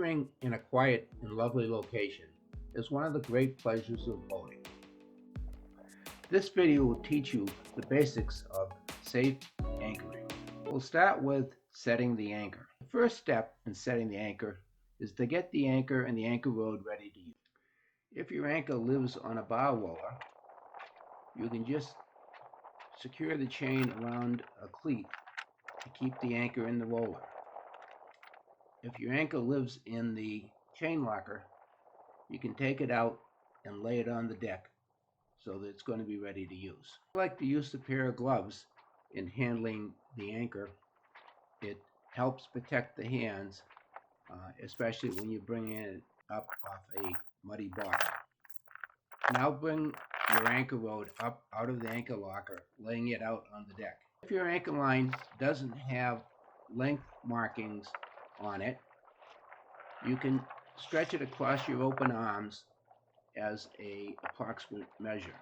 Anchoring in a quiet and lovely location is one of the great pleasures of boating. This video will teach you the basics of safe anchoring. We'll start with setting the anchor. The first step in setting the anchor is to get the anchor and the anchor rod ready to use. If your anchor lives on a bow roller, you can just secure the chain around a cleat to keep the anchor in the roller. If your anchor lives in the chain locker, you can take it out and lay it on the deck so that it's going to be ready to use. I like to use a pair of gloves in handling the anchor. It helps protect the hands, especially when you're bringing it up off a muddy bottom. Now bring your anchor rod up out of the anchor locker, laying it out on the deck. If your anchor line doesn't have length markings on it, you can stretch it across your open arms as an approximate measure.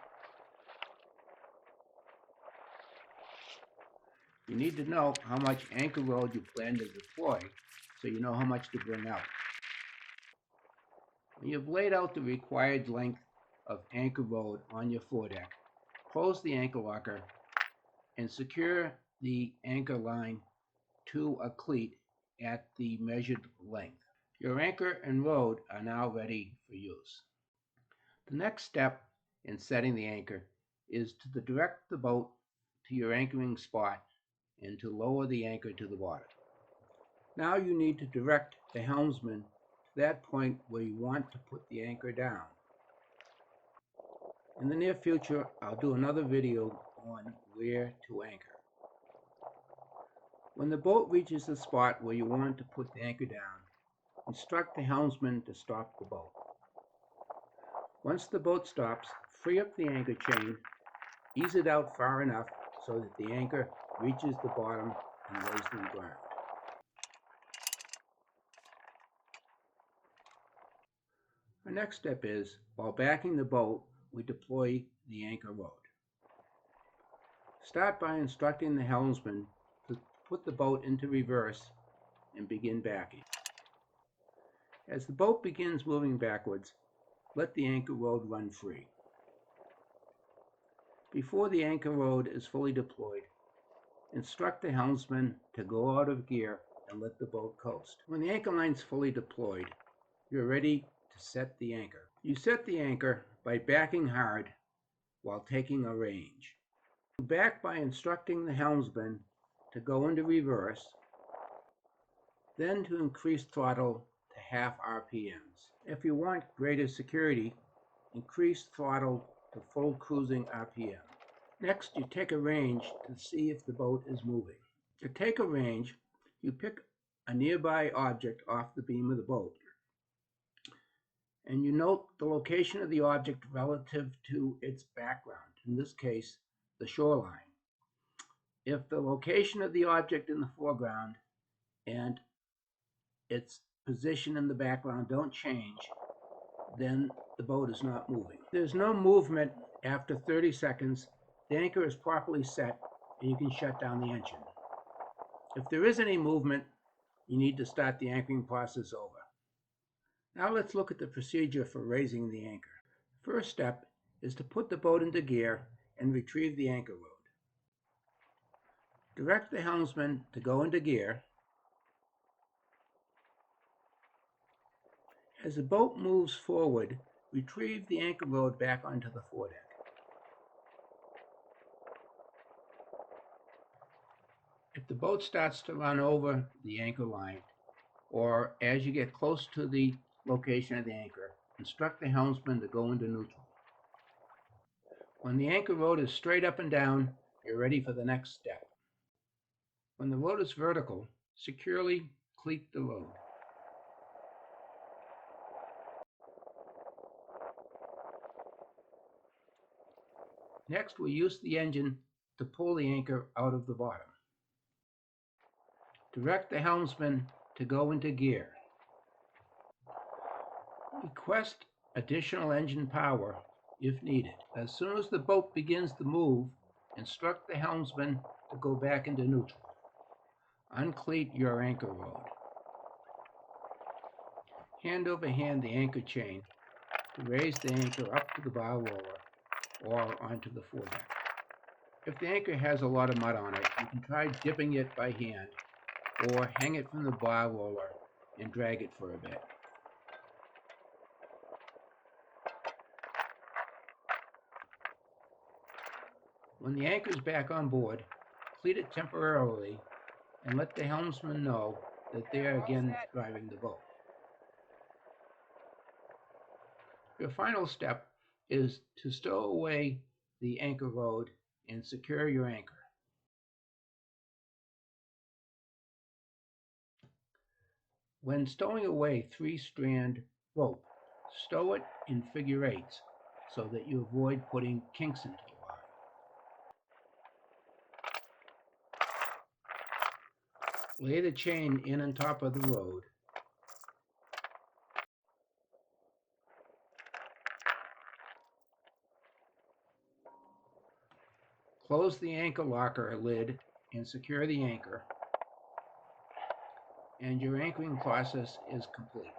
You need to know how much anchor rod you plan to deploy so you know how much to bring out. When you've laid out the required length of anchor rod on your foredeck, close the anchor locker and secure the anchor line to a cleat at the measured length. Your anchor and rod are now ready for use. The next step in setting the anchor is to direct the boat to your anchoring spot and to lower the anchor to the bottom. Now you need to direct the helmsman to that point where you want to put the anchor down. In the near future, I'll do another video on where to anchor. When the boat reaches the spot where you want to put the anchor down, instruct the helmsman to stop the boat. Once the boat stops, free up the anchor chain, ease it out far enough so that the anchor reaches the bottom and lays on the ground. Our next step is, while backing the boat, we deploy the anchor rod. Start by instructing the helmsman to put the boat into reverse and begin backing. As the boat begins moving backwards, let the anchor rod run free. Before the anchor rod is fully deployed, instruct the helmsman to go out of gear and let the boat coast. When the anchor line is fully deployed, you're ready to set the anchor. You set the anchor by backing hard while taking a range. You back by instructing the helmsman to go into reverse, then to increase throttle to half RPMs. If you want greater security, increase throttle to full cruising RPM. Next, you take a range to see if the boat is moving. To take a range, you pick a nearby object off the beam of the boat, and you note the location of the object relative to its background, in this case, the shoreline. If the location of the object in the foreground and its position in the background don't change, then the boat is not moving. If there's no movement after 30 seconds, the anchor is properly set and you can shut down the engine. If there is any movement, you need to start the anchoring process over. Now let's look at the procedure for raising the anchor. First step is to put the boat into gear and retrieve the anchor rod. Direct the helmsman to go into gear. As the boat moves forward, retrieve the anchor rod back onto the foredeck. If the boat starts to run over the anchor line, or as you get close to the location of the anchor, instruct the helmsman to go into neutral. When the anchor rod is straight up and down, you're ready for the next step. When the rod is vertical, securely cleat the rod. Next, we use the engine to pull the anchor out of the bottom. Direct the helmsman to go into gear. Request additional engine power if needed. As soon as the boat begins to move, instruct the helmsman to go back into neutral. Uncleat your anchor rod. Hand over hand the anchor chain to raise the anchor up to the bow roller or onto the foredeck. If the anchor has a lot of mud on it, you can try dipping it by hand or hang it from the bow roller and drag it for a bit. When the anchor is back on board, cleat it temporarily and let the helmsman know that they are again driving the boat. Your final step is to stow away the anchor rod and secure your anchor. When stowing away 3-strand rope, stow it in figure eights so that you avoid putting kinks into the line. Lay the chain in on top of the rod. Close the anchor locker lid and secure the anchor, and your anchoring process is complete.